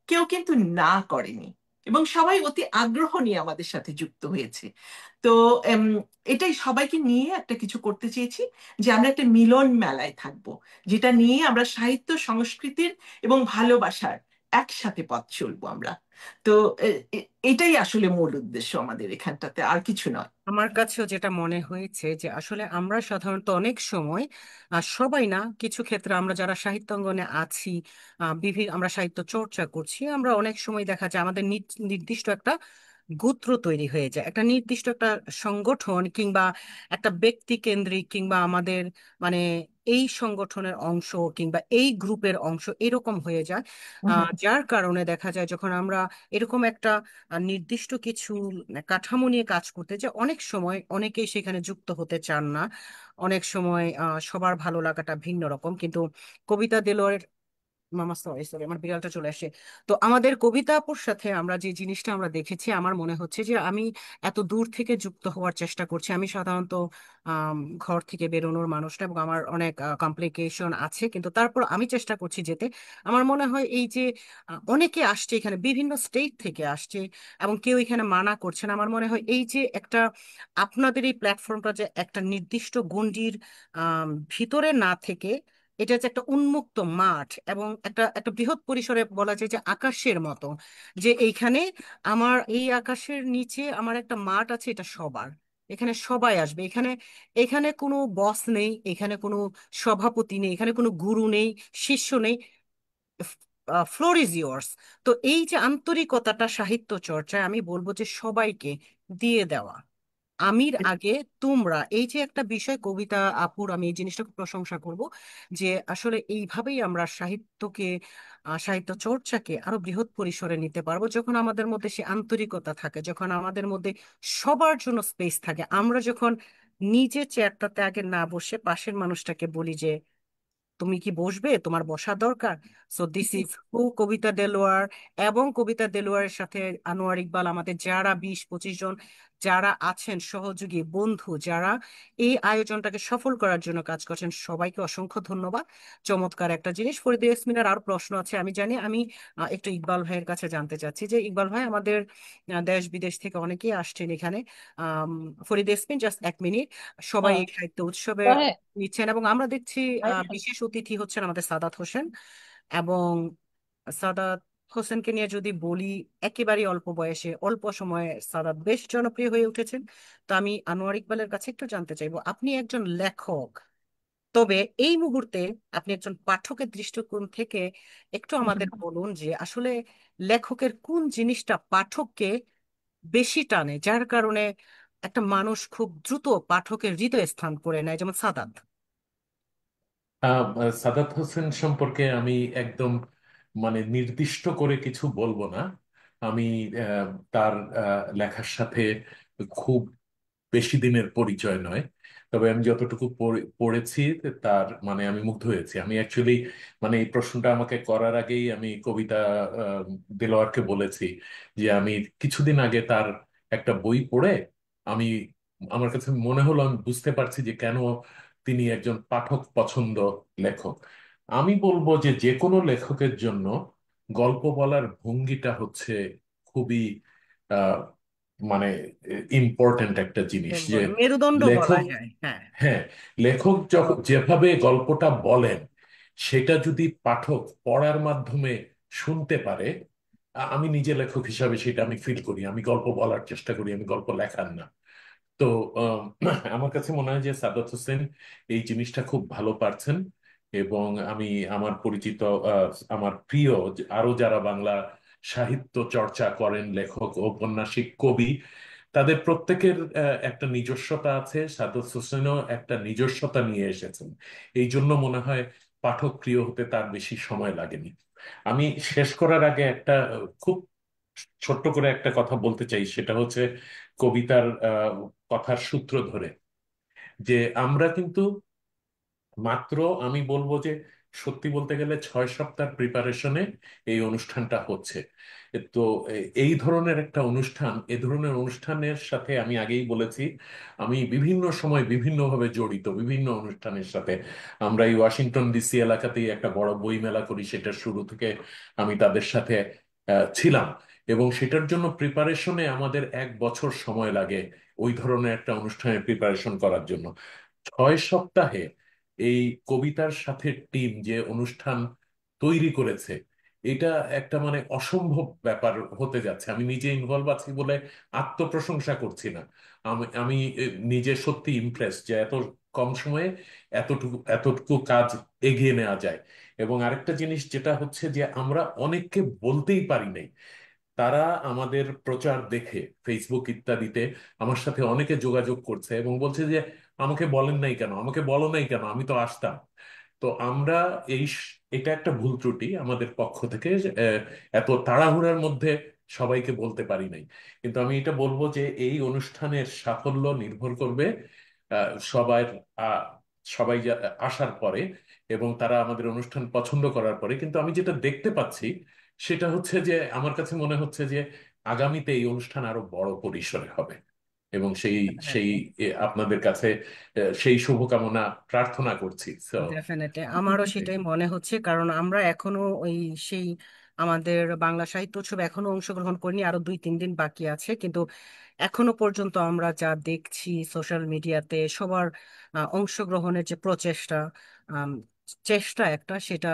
কেউ কিন্তু না করেনি, এবং সবাই অতি আগ্রহ নিয়ে আমাদের সাথে যুক্ত হয়েছে। তো এম, এটাই সবাইকে নিয়ে একটা কিছু করতে চেয়েছি, যে আমরা একটা মিলন মেলায় থাকবো, যেটা নিয়ে আমরা সাহিত্য, সংস্কৃতির এবং ভালোবাসার একসাথে পথ চলবো আমরা। তো এটাই আসলে মূল উদ্দেশ্য আমাদের এখানটাতে, আর কিছু নয়। আমার কাছেও যেটা মনে হয়েছে যে আসলে আমরা সাধারণত অনেক সময়, সবাই না, কিছু ক্ষেত্রে আমরা যারা সাহিত্যাঙ্গনে আছি, বিভিন্ন আমরা সাহিত্য চর্চা করছি, আমরা অনেক সময় দেখা যায় আমাদের নির্দিষ্ট একটা গোত্র তৈরি হয়ে যায়, একটা নির্দিষ্ট একটা সংগঠন কিংবা একটা ব্যক্তি কেন্দ্রিক, কিংবা আমাদের মানে এই সংগঠনের অংশ কিংবা এই গ্রুপের অংশ এরকম হয়ে যায়। হুম। যার কারণে দেখা যায় যখন আমরা এরকম একটা নির্দিষ্ট কিছু কাঠামো নিয়ে কাজ করতে যে অনেক সময় অনেকেই সেখানে যুক্ত হতে চান না। অনেক সময় সবার ভালো লাগাটা ভিন্ন রকম, কিন্তু কবিতা দেলোয়ারের, মামা সরি সরি আমার বিড়ালটা চলে আসে। তো আমাদের কবিতা আপুর সাথে আমরা যে জিনিসটা আমরা দেখেছি, আমার মনে হচ্ছে যে আমি এত দূর থেকে যুক্ত হওয়ার চেষ্টা করছি। আমি সাধারণত ঘর থেকে বেরোনোর মানুষ না, এবং আমার অনেক কমপ্লিকেশন আছে, কিন্তু তারপর আমি চেষ্টা করছি যেতে। আমার মনে হয় এই যে অনেকে আসছে এখানে, বিভিন্ন স্টেট থেকে আসছে, এবং কেউ এখানে মানা করছে না। আমার মনে হয় এই যে একটা আপনাদের এই প্ল্যাটফর্মটা যে একটা নির্দিষ্ট গণ্ডির ভিতরে না থেকে, এটা হচ্ছে একটা উন্মুক্ত মাঠ, এবং একটা একটা বৃহৎ পরিসরে বলা যায় যে আকাশের মতো, যে এইখানে আমার এই আকাশের নিচে আমার একটা মাঠ আছে, এটা সবার। এখানে সবাই আসবে। এখানে এখানে কোনো বস নেই, এখানে কোনো সভাপতি নেই, এখানে কোনো গুরু নেই, শিষ্য নেই। Floor is years. তো এই যে আন্তরিকতাটা সাহিত্য চর্চায়, আমি বলবো যে সবাইকে দিয়ে দেওয়া। আমির আগে তোমরা, এই যে একটা বিষয় কবিতা আপুর, আমি এই জিনিসটা খুব প্রশংসা করব, যে আসলে এইভাবেই আমরা সাহিত্যকে, সাহিত্য চর্চাকে আরো বৃহৎ পরিসরে নিতে পারবো, যখন আমাদের মধ্যে সে আন্তরিকতা থাকে, যখন আমাদের মধ্যে সবার জন্য স্পেস থাকে। আমরা যখন নিজে চেয়ারটাতে আগে না বসে পাশের মানুষটাকে বলি যে তুমি কি বসবে, তোমার বসা দরকার। সো দিস ইজ হু কবিতা দেলোয়ার। এবং কবিতা দেলোয়ারের সাথে আনোয়ার ইকবাল, আমাদের যারা 20-25 জন যারা আছেন সহযোগী বন্ধু, যারা এই আয়োজনটাকে সফল করার জন্য কাজ করছেন, সবাইকে অসংখ্য ধন্যবাদ। চমৎকার একটা জিনিস। ফরিদা ইয়াসমিনের আরো প্রশ্ন আছে আমি জানি। আমি একটু ইকবাল ভাইয়ের কাছে জানতে চাচ্ছি যে ইকবাল ভাই, আমাদের দেশ বিদেশ থেকে অনেকেই আসছেন এখানে। আম, ফরিদা ইয়াসমিন, জাস্ট 1 মিনিট। সবাই হ্যাঁ, এই সাহিত্য উৎসবে হ্যাঁ, নিচ্ছেন, এবং আমরা দেখছি বিশেষ অতিথি হচ্ছেন আমাদের সাদাত হোসেন। এবং সাদাত হোসেনকে নিয়ে যদি বলি, একেবারে অল্প বয়সে, অল্প সময়ে সাদাত বেশ জনপ্রিয় হয়ে উঠেছেন। তো আমি আনোয়ার ইকবালের কাছে একটু জানতে চাইবো, আপনি একজন লেখক, তবে এই মুহূর্তে আপনি একজন পাঠকের দৃষ্টিকোণ থেকে একটু আমাদের বলুন যে আসলে লেখকের কোন জিনিসটা পাঠককে বেশি টানে, যার কারণে একটা মানুষ খুব দ্রুত পাঠকের হৃদয়ে স্থান করে নেয়, যেমন সাদাত। সাদাত হোসেন সম্পর্কে আমি একদম মানে নির্দিষ্ট করে কিছু বলবো না। আমি তার লেখার সাথে খুব বেশি দিনের পরিচয় নয়, তবে আমি যতটুকু পড়েছি তার মানে আমি মুগ্ধ হয়েছি। আমি অ্যাকচুয়ালি মানে এই প্রশ্নটা আমাকে করার আগেই আমি কবিতা আহ, দেলোয়ারকে বলেছি যে আমি কিছুদিন আগে তার একটা বই পড়ে আমি, আমার কাছে মনে হলো আমি বুঝতে পারছি যে কেন তিনি একজন পাঠক পছন্দ লেখক। আমি বলবো যে যে কোনো লেখকের জন্য গল্প বলার ভঙ্গিটা হচ্ছে খুবই মানে ইম্পর্ট্যান্ট একটা জিনিস, যে একবারে মেরুদণ্ড বলা লেখক, যায়, হ্যাঁ। হ্যাঁ, লেখক যখন যেভাবে গল্পটা বলেন সেটা যদি পাঠক পড়ার মাধ্যমে শুনতে পারে, আমি নিজে লেখক হিসাবে সেটা আমি ফিল করি। আমি গল্প বলার চেষ্টা করি, আমি গল্প লেখার না। তো আম, আমার কাছে মনে হয় যে সাদাত হোসেন এই জিনিসটা খুব ভালো পারছেন। এবং আমি আমার পরিচিত আমার প্রিয় আরো যারা বাংলা সাহিত্য চর্চা করেন, লেখক, ঔপন্যাসিক, কবি, তাদের প্রত্যেকের একটা নিজস্বতা আছে। সাদত হোসেনও একটা নিজস্বতা নিয়ে এসেছেন। এই জন্য মনে হয় পাঠক প্রিয় হতে তার বেশি সময় লাগেনি। আমি শেষ করার আগে একটা খুব ছোট্ট করে একটা কথা বলতে চাই, সেটা হচ্ছে কবিতার কথার সূত্র ধরে, যে আমরা কিন্তু মাত্র, আমি বলবো যে সত্যি বলতে গেলে 6 সপ্তাহ প্রিপারেশনে এই অনুষ্ঠানটা হচ্ছে। তো এই ধরনের একটা অনুষ্ঠান, এ ধরনের অনুষ্ঠানের সাথে আমি আগেই বলেছি, আমি বিভিন্ন সময় বিভিন্নভাবে জড়িত বিভিন্ন অনুষ্ঠানের সাথে। আমরা এই ওয়াশিংটন ডিসি এলাকাতেই একটা বড় বই মেলা করি, সেটার শুরু থেকে আমি তাদের সাথে ছিলাম। এবং সেটার জন্য প্রিপারেশনে আমাদের 1 বছর সময় লাগে ওই ধরনের একটা অনুষ্ঠানের প্রিপারেশন করার জন্য। 6 সপ্তাহে এই কবিতার সাথে টিম যে অনুষ্ঠান তৈরি করেছে, এটা একটা মানে অসম্ভব ব্যাপার হতে যাচ্ছে। আমি নিজে ইনভলভ আছি বলে আত্মপ্রশংসা করছি না, আমি আমি নিজে সত্যি ইমপ্রেস যে এত কম সময়ে এতটুকু এতটুকু কাজ এগিয়ে নেওয়া যায়। এবং আরেকটা জিনিস যেটা হচ্ছে যে আমরা অনেককে বলতেই পারি নাই, তারা আমাদের প্রচার দেখে ফেসবুক ইত্যাদিতে আমার সাথে অনেকে যোগাযোগ করছে এবং বলছে যে আমাকে বলেন নাই কেন, আমাকে বলো নাই কেন, আমি তো আসতাম। তো আমরা এটা একটা ভুল ত্রুটি আমাদের পক্ষ থেকে, এত তাড়াহুড়ার মধ্যে সবাইকে বলতে পারি নাই। কিন্তু আমি এটা বলবো যে এই অনুষ্ঠানের সাফল্য নির্ভর করবে সবার আহ, সবাই আসার পরে এবং তারা আমাদের অনুষ্ঠান পছন্দ করার পরে। কিন্তু আমি যেটা দেখতে পাচ্ছি সেটা হচ্ছে যে আমার কাছে মনে হচ্ছে যে আগামীতে এই অনুষ্ঠান আরো বড় পরিসরে হবে। এবং সেই সেই ডেফিনেটলি। আপনাদের কাছে সেই শুভকামনা প্রার্থনা করছি। So, ডেফিনেটলি আমারও সেটাই মনে হচ্ছে, কারণ আমরা এখনো ওই সেই আমাদের বাংলা সাহিত্য উৎসব এখনো অংশগ্রহণ করিনি, আরো 2-3 দিন বাকি আছে। কিন্তু এখনো পর্যন্ত আমরা যা দেখছি সোশ্যাল মিডিয়াতে সবার অংশগ্রহণের যে প্রচেষ্টা, আম, চেষ্টা একটা, সেটা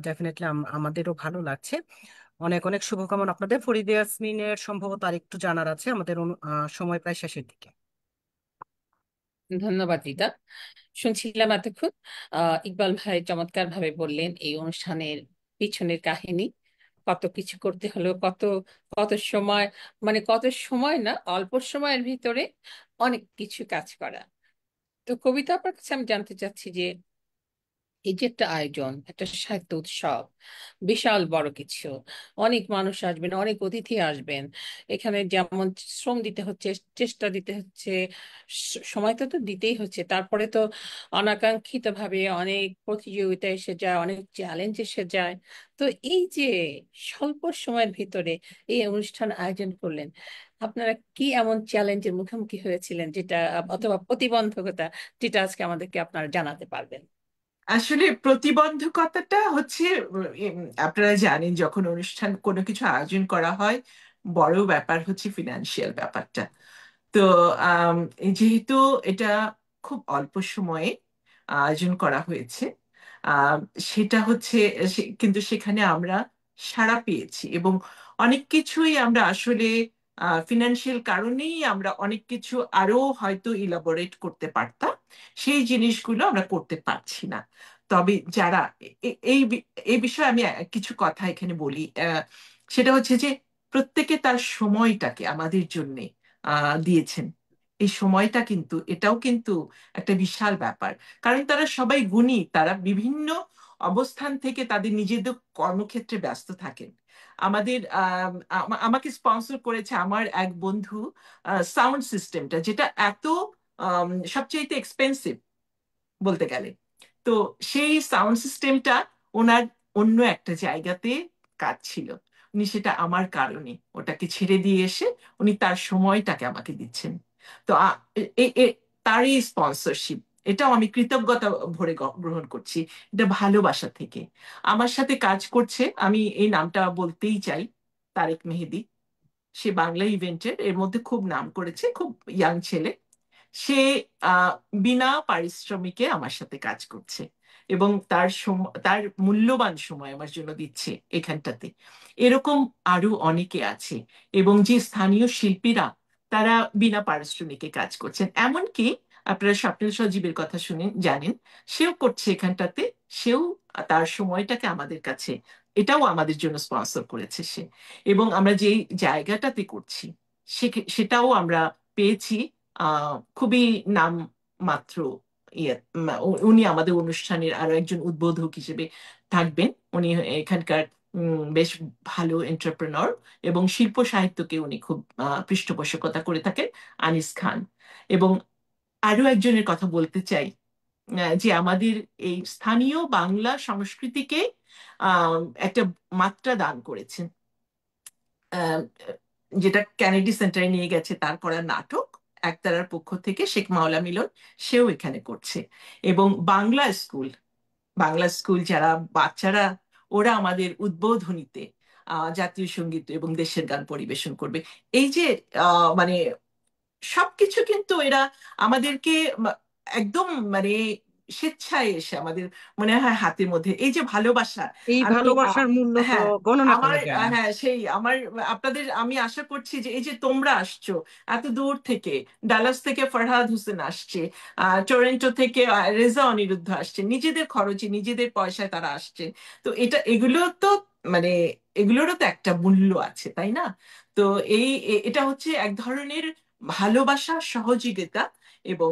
ডেফিনেটলি আমাদেরও ভালো লাগছে। অনেক অনেক শুভকামনা আপনাদের। ফরিদা ইয়াসমিনের সম্ভবত আরেকটু জানার আছে, আমাদের সময় প্রায় শেষের দিকে। ধন্যবাদ রিতা। শুনছিলাম এতক্ষণ ইকবাল ভাই চমৎকার ভাবে বললেন এই অনুষ্ঠানের পিছনের কাহিনী, কত কিছু করতে হলো, কত কত সময়, মানে কত সময় না, অল্প সময়ের ভিতরে অনেক কিছু কাজ করা। তো কবিতা আপনার কাছে আমি জানতে চাচ্ছি যে এই যে একটা আয়োজন, একটা সাহিত্য উৎসব, বিশাল বড় কিছু, অনেক মানুষ আসবেন, অনেক অতিথি আসবেন, এখানে যেমন শ্রম দিতে হচ্ছে, চেষ্টা দিতে হচ্ছে, সময় তো তো দিতেই হচ্ছে, তারপরে তো অনাকাঙ্ক্ষিত ভাবে অনেক প্রতিযোগিতা এসে যায়, অনেক চ্যালেঞ্জ এসে যায়। তো এই যে স্বল্প সময়ের ভিতরে এই অনুষ্ঠান আয়োজন করলেন, আপনারা কি এমন চ্যালেঞ্জের মুখোমুখি হয়েছিলেন যেটা, অথবা প্রতিবন্ধকতা, যেটা আজকে আমাদেরকে আপনারা জানাতে পারবেন? আসলে প্রতিবন্ধকতাটা হচ্ছে, আপনারা জানেন যখন অনুষ্ঠান কোনো কিছু আয়োজন করা হয়, বড় ব্যাপার হচ্ছে ফিনান্সিয়াল ব্যাপারটা। তো আম, যেহেতু এটা খুব অল্প সময়ে আয়োজন করা হয়েছে, আম, সেটা হচ্ছে কিন্তু সেখানে আমরা সাড়া পেয়েছি এবং অনেক কিছুই আমরা আসলে ফিনান্সিয়াল কারণেই আমরা অনেক কিছু আরো হয়তো ইলাবোরেট করতে পারতাম, সেই জিনিসগুলো আমরা করতে পারছি না। তবে যারা এই বিষয়ে আমি কিছু কথা এখানে বলি, সেটা হচ্ছে যে প্রত্যেকে তার সময়টাকে আমাদের জন্য দিয়েছেন। এই সময়টা কিন্তু, এটাও কিন্তু একটা বিশাল ব্যাপার। কারণ তারা সবাই গুণী, তারা বিভিন্ন অবস্থান থেকে তাদের নিজেদের কর্মক্ষেত্রে ব্যস্ত থাকেন। আমাদের আমাকে স্পন্সর করেছে আমার এক বন্ধু, সাউন্ড সিস্টেমটা যেটা এত সবচেয়ে এক্সপেন্সিভ বলতে গেলে। তো সেই সাউন্ড সিস্টেমটা ওনার অন্য একটা জায়গাতে কাজ ছিল, উনি সেটা আমার কারণে ওটাকে ছেড়ে দিয়ে এসে উনি তার সময়টাকে আমাকে দিচ্ছেন। তো তার এই স্পন্সরশিপ, এটাও আমি কৃতজ্ঞতা ভরে গ্রহণ করছি, এটা ভালোবাসা থেকে। আমার সাথে কাজ করছে, আমি এই নামটা বলতেই চাই, তারেক মেহেদি। সে বাংলা ইভেন্টের এর মধ্যে খুব নাম করেছে, খুব ইয়াং ছেলে। সে আহ, বিনা পারিশ্রমিকে আমার সাথে কাজ করছে এবং তার মূল্যবান সময় আমার জন্য দিচ্ছে এখানটাতে। এরকম আরো অনেকে আছে, এবং যে স্থানীয় শিল্পীরা, তারা বিনা পারিশ্রমিকে কাজ করছেন। এমনকি আপনারা স্বপ্নিল সজীবের কথা শুনেন, জানেন, সেও করছে এখানটাতে। সেও তার সময়টাকে আমাদের কাছে এটাও আমাদের জন্য স্পন্সর করেছে সে। এবং আমরা যেই জায়গাটাতে করছি সেটাও আমরা পেয়েছি খুবই নামমাত্র ইয়ে। উনি আমাদের অনুষ্ঠানের আরো একজন উদ্বোধক হিসেবে থাকবেন। উনি এখানকার বেশ ভালো এন্টারপ্রেনর এবং শিল্প সাহিত্যকে উনি খুব পৃষ্ঠপোষকতা করে থাকেন, আনিস খান। এবং আরো একজনের কথা বলতে চাই, যে আমাদের এই স্থানীয় বাংলা সংস্কৃতিকে আহ একটা মাত্রা দান করেছেন, আহ, যেটা কেনেডি সেন্টারে নিয়ে গেছে তার করা নাটক একতারার পক্ষ থেকে শেখ মাওলা মিলন, সেও এখানে করছে। এবং বাংলা স্কুল যারা বাচ্চারা, ওরা আমাদের উদ্বোধনীতে জাতীয় সঙ্গীত এবং দেশের গান পরিবেশন করবে। এই যে মানে সবকিছু কিন্তু এরা আমাদেরকে মা- একদম মানে স্বেচ্ছায় এসে আমাদের মনে হয় হাতের মধ্যে এই যে ভালোবাসা। এই আমি ভালোবাসার মূল্য তো হ্যাঁ, গণনা আমার করা যায় না। হ্যাঁ সেই আমার আপনাদের আমি আশা করছি যে এই যে তোমরা আসছো এত দূর থেকে, ডালাস থেকে ফরহাদ হোসেন আসছে, টরন্টো থেকে রেজা অনিরুদ্ধ আসছে, নিজেদের খরচে নিজেদের পয়সায় তারা আসছে। তো এগুলো তো মানে এগুলোরও তো একটা মূল্য আছে, তাই না? তো এটা হচ্ছে এক ধরনের ভালোবাসা, সহযোগিতা। এবং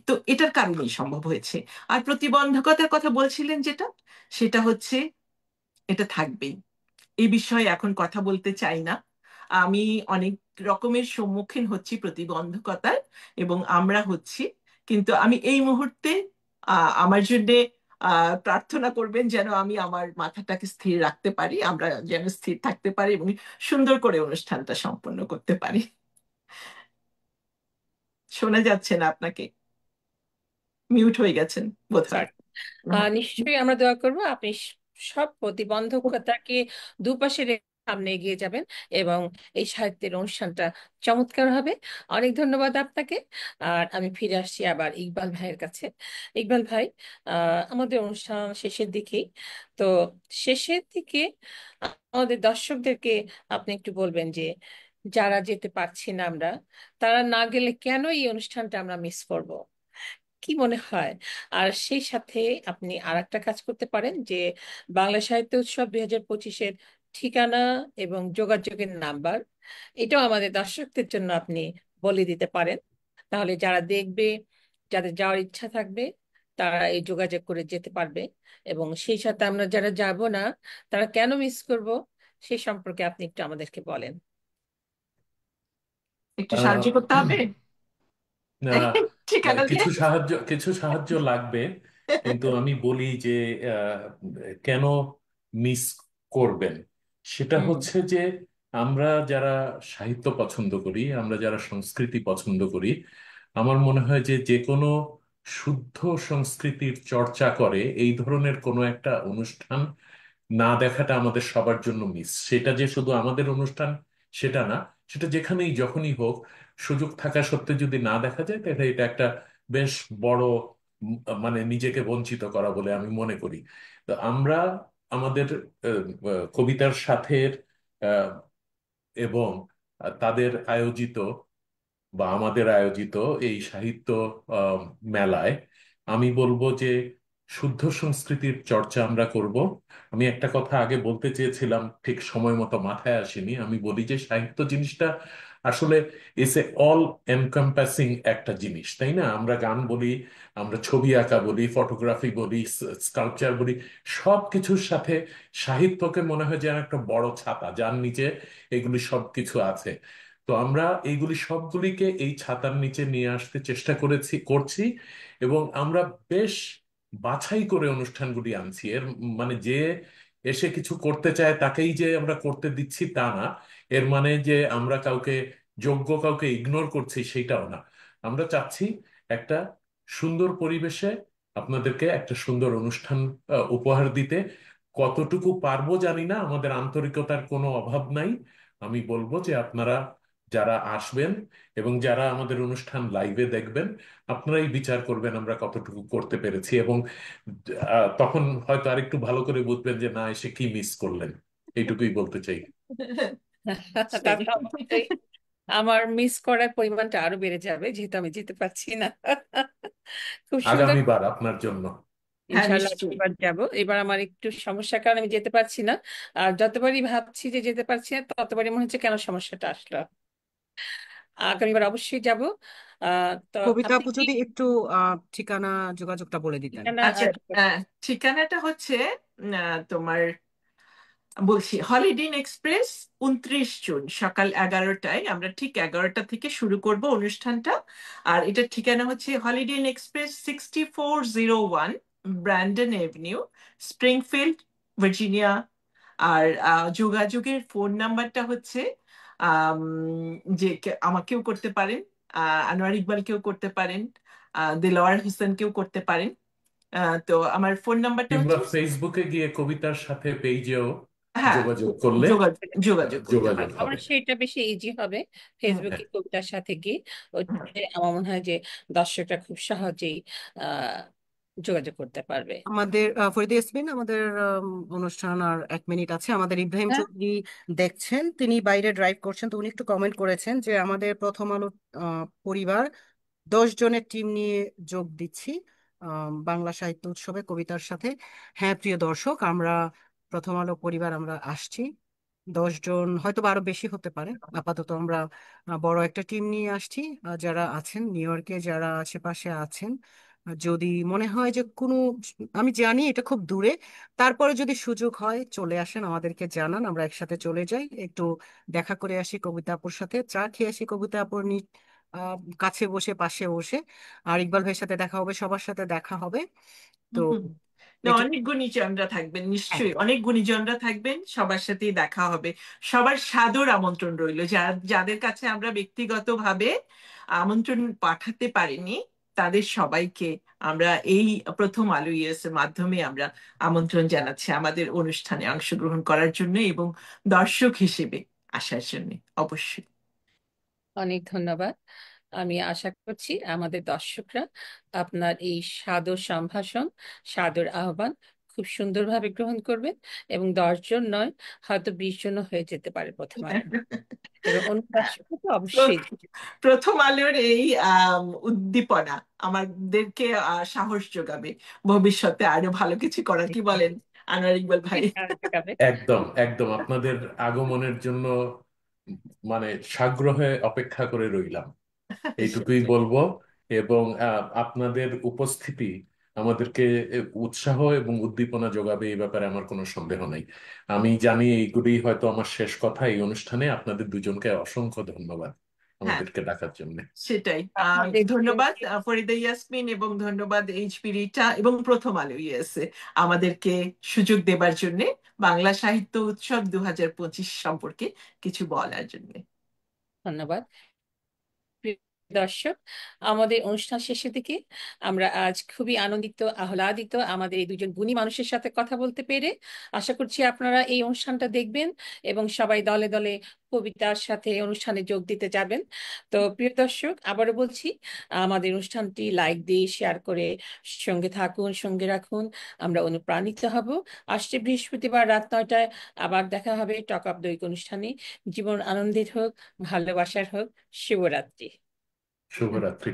তো এটার কারণেই সম্ভব হয়েছে। আর প্রতিবন্ধকতার কথা বলছিলেন যেটা, সেটা হচ্ছে এটা থাকবেই। এই বিষয়ে এখন কথা বলতে চাই না। আমি অনেক রকমের সম্মুখীন হচ্ছি প্রতিবন্ধকতার, এবং আমরা হচ্ছি। কিন্তু আমি এই মুহূর্তে আমার জন্য প্রার্থনা করবেন যেন আমি আমার মাথাটাকে স্থির রাখতে পারি, আমরা যেন স্থির থাকতে পারি এবং সুন্দর করে অনুষ্ঠানটা সম্পন্ন করতে পারি। শোনা যাচ্ছে না আপনাকে, মিউট হয়ে গেছেন বোধহয়। সরি। নিশ্চয়ই আমরা দোয়া করব আপনি সব প্রতিবন্ধকতাকে দুপাশে রেখে সামনে এগিয়ে যাবেন এবং এই সাহিত্যের অনুষ্ঠানটা চমৎকার হবে। অনেক ধন্যবাদ আপনাকে। আর আমি ফিরে আসছি আবার ইকবাল ভাইয়ের কাছে। ইকবাল ভাই, আমাদের অনুষ্ঠান শেষের দিকেই তো, শেষের দিকে আমাদের দর্শকদেরকে আপনি একটু বলবেন যে যারা যেতে পারছি না আমরা, তারা না গেলে কেন এই অনুষ্ঠানটা আমরা মিস করব, কি মনে হয়? আর সেই সাথে আপনি আর একটা কাজ করতে পারেন যে বাংলা সাহিত্য উৎসব 2025-এর ঠিকানা এবং যোগাযোগের নাম্বার, এটাও আমাদের দর্শকদের জন্য আপনি বলে দিতে পারেন। তাহলে যারা দেখবে, যাদের যাওয়ার ইচ্ছা থাকবে, তারা এই যোগাযোগ করে যেতে পারবে। এবং সেই সাথে আমরা যারা যাব না, তারা কেন মিস করব, সেই সম্পর্কে আপনি একটু আমাদেরকে বলেন। একটু সাহায্য আহ, করতে হবে আহ, ঠিকানা দিয়ে। কিছু সাহায্য লাগবে, কিন্তু আমি বলি যে আহ, কেন মিস করবেন, সেটা হুম। হচ্ছে যে আমরা যারা সাহিত্য পছন্দ করি, আমরা যারা সংস্কৃতি পছন্দ করি, আমার মনে হয় যে যে কোনো শুদ্ধ সংস্কৃতির চর্চা করে এই ধরনের কোনো একটা অনুষ্ঠান না দেখাটা আমাদের সবার জন্য মিস। সেটা যে শুধু আমাদের অনুষ্ঠান সেটা না, সেটা যেখানেই যখনই হোক, সুযোগ থাকা সত্ত্বেও যদি না দেখা যায় তাহলে এটা একটা বেশ বড় মানে নিজেকে বঞ্চিত করা বলে আমি মনে করি। তো আমরা আমাদের কবিতার সাথে এবং তাদের আয়োজিত বা আমাদের আয়োজিত এই সাহিত্য আহ, মেলায় আমি বলবো যে শুদ্ধ সংস্কৃতির চর্চা আমরা করব। আমি একটা কথা আগে বলতে চেয়েছিলাম, ঠিক সময় মতো মাথায় আসেনি। আমি বলি যে সাহিত্য জিনিসটা আসলে ইস এ অল এনকম্পাসিং একটা জিনিস, তাই না? আমরা গান বলি, আমরা ছবি আঁকা বলি, ফটোগ্রাফি বলি, স্কাল্পচার বলি, সব কিছুর সাথে সাহিত্যকে মনে হয় যেন একটা বড় ছাতা, যার নিচে এগুলি সব কিছু আছে। তো আমরা এইগুলি সবগুলিকে এই ছাতার নিচে নিয়ে আসতে চেষ্টা করছি, এবং আমরা বেশ বাছাই করে অনুষ্ঠানগুলি আনছি। এর মানে যে এসে কিছু করতে চায় তাকেই যে আমরা করতে দিচ্ছি তা না। এর মানে যে আমরা যোগ্য কাউকে ইগনোর করছি সেটাও না। আমরা চাচ্ছি একটা সুন্দর পরিবেশে আপনাদেরকে একটা সুন্দর অনুষ্ঠান উপহার দিতে। কতটুকু পারবো জানি না, আমাদের আন্তরিকতার কোনো অভাব নাই। আমি বলবো যে আপনারা যারা আসবেন এবং যারা আমাদের অনুষ্ঠান লাইভে দেখবেন, আপনারাই বিচার করবেন আমরা কতটুকু করতে পেরেছি, এবং তখন হয়তো আরেকটু ভালো করে বুঝবেন যে না এসে কি মিস করলেন। এইটুকুই বলতে চাই। সেই। তাহলে অবশ্যই আমার মিস করার পরিমাণটা আরো বেড়ে যাবে, যেহেতু আমি যেতে পারছি না। খুব সুন্দর। আগামীবার আপনার জন্য। হ্যাঁ, ইনশাল্লাহ নিশ্চয়ই। এবার যাব। এবার আমার একটু সমস্যার কারণে আমি যেতে পারছি না। আর যতবারই ভাবছি যে যেতে পারছি না, ততবারই মনে হচ্ছে কেন সমস্যাটা আসলো। আগামীবার অবশ্যই যাব। তো কবিতা আপনি আপু কি যদি একটু ঠিকানা যোগাযোগটা বলে দিতেন। ঠিকানা আচ্ছা, ঠিকানাটা হচ্ছে তোমার বলছি, হলিডে ইন এক্সপ্রেস, 29 জুন সকাল 11টায়। আমরা ঠিক 11টা থেকে শুরু করব অনুষ্ঠানটা। আর এটার ঠিকানা হচ্ছে Holiday Inn Express, 6401 Brandon Avenue, Springfield, Virginia. আর যোগাযোগের ফোন নাম্বারটা হচ্ছে আম, যে আমাকেও করতে পারেন, আনোয়ার ইকবালকেও করতে পারেন, দেলোয়ার হোসেনকেও করতে পারেন। তো আমার ফোন নাম্বারটা কিংবা হচ্ছে, ফেসবুকে গিয়ে কবিতার সাথে পেজেও হ্যাঁ, যোগাযোগ করলে যোগাযোগ যোগাযোগ করতে যোগাযোগ পারেন। হবে। আমার সেটা বেশি ইজি হবে, হুম, ফেসবুকে হ্যাঁ, কবিতার সাথে গিয়ে। হুম। ওতে আমার মনে হয় যে দর্শকরা খুব সহজেই যোগাযোগ করতে পারবে। আমাদের ফরিদা ইয়াসমিন, আমাদের অনুষ্ঠান আর 1 মিনিট আছে। আমাদের ইব্রাহিম হ্যাঁ, চৌধুরী দেখছেন, তিনি বাইরে ড্রাইভ করছেন, তো উনি একটু কমেন্ট করেছেন যে আমাদের প্রথম আলো পরিবার 10 জনের টিম নিয়ে যোগ দিচ্ছি বাংলা সাহিত্য উৎসবে কবিতার সাথে। হ্যাঁ প্রিয় দর্শক, আমরা প্রথম আলো পরিবার আমরা আসছি। 10 জন, হয়তো বা আরো বেশি হতে পারে। আপাতত আমরা বড় একটা টিম নিয়ে আসছি। যারা আছেন নিউ ইয়র্কে, যারা আশেপাশে আছেন, যদি মনে হয় যে কোনো, আমি জানি এটা খুব দূরে, তারপরে যদি সুযোগ হয় চলে আসেন, আমাদেরকে জানান, আমরা একসাথে চলে যাই, একটু দেখা করে আসি কবিতা আপুর সাথে, চা খেয়ে আসি কবিতা আপুর কাছে বসে, পাশে বসে। আর ইকবাল ভাইয়ের সাথে দেখা হবে, সবার সাথে দেখা হবে। তো হুম, হুম। না, এটা, অনেক গুণীজনরা থাকবেন, হ্যাঁ, নিশ্চয়ই অনেক গুণীজনরা থাকবেন, সবার সাথেই দেখা হবে। সবার সাদর আমন্ত্রণ রইল। যাদের কাছে আমরা ব্যক্তিগতভাবে আমন্ত্রণ পাঠাতে পারিনি, তাদের সবাইকে আমরা এই প্রথম আলো ইউএস এর মাধ্যমে আমরা আমন্ত্রণ জানাচ্ছি আমাদের অনুষ্ঠানে অংশগ্রহণ করার জন্য এবং দর্শক হিসেবে আসার জন্য। অবশ্যই। অনেক ধন্যবাদ। আমি আশা করছি আমাদের দর্শকরা আপনার এই সাদর সম্ভাষণ, সাদর আহ্বান খুব সুন্দরভাবে গ্রহণ করবেন, এবং 10 জন নয়, হয়তো 20 জনও হয়ে যেতে পারে প্রথম আলো। এবং অনুপ্রাসটা তো অবশ্যই। প্রথম আলোর এই উদ্দীপনা আমাদেরকে সাহস যোগাবে ভবিষ্যতে আরো ভালো কিছু করার। কি বলেন আনোয়ার ইকবাল ভাই? দেখাবে। একদম একদম আপনাদের আগমনের জন্য মানে সাগ্রহে অপেক্ষা করে রইলাম, এইটুকুই সেটাই। বলবো। এবং আপনাদের উপস্থিতি আমাদেরকে উৎসাহ এবং উদ্দীপনা যোগাবে, এই ব্যাপারে আমার কোনো সন্দেহ নেই। আমি জানি এইগুলি হয়তো আমার শেষ কথা এই অনুষ্ঠানে। আপনাদের দুজনকে অসংখ্য ধন্যবাদ হ্যাঁ, আমাদেরকে ডাকার জন্য। সেটাই। আপনাদের ধন্যবাদ দুজনকে ফরিদা ইয়াসমিন, এবং ধন্যবাদ এইচপি রিটা এবং প্রথম আলো ইউএসএ আমাদেরকে সুযোগ দেবার জন্য বাংলা সাহিত্য উৎসব 2025 সম্পর্কে কিছু বলার জন্য। ধন্যবাদ। প্রিয় দর্শক, আমাদের অনুষ্ঠান শেষের দিকে আমরা আজ খুবই আনন্দিত, আহ্লাদিত আমাদের এই দুজন গুণী মানুষের সাথে কথা বলতে পেরে। আশা করছি আপনারা এই অনুষ্ঠানটা দেখবেন এবং সবাই দলে দলে কবিতার সাথে অনুষ্ঠানে যোগ দিতে যাবেন। তো প্রিয় দর্শক, আবারও বলছি, আমাদের অনুষ্ঠানটি লাইক দিয়ে শেয়ার করে সঙ্গে থাকুন, সঙ্গে রাখুন। আমরা অনুপ্রাণিত হব। আসছে বৃহস্পতিবার রাত 9টায় আবার দেখা হবে টক আপ দৈক অনুষ্ঠানে। জীবন আনন্দের হোক, ভালোবাসার হোক। শুভরাত্রি। শুভরাত্রি।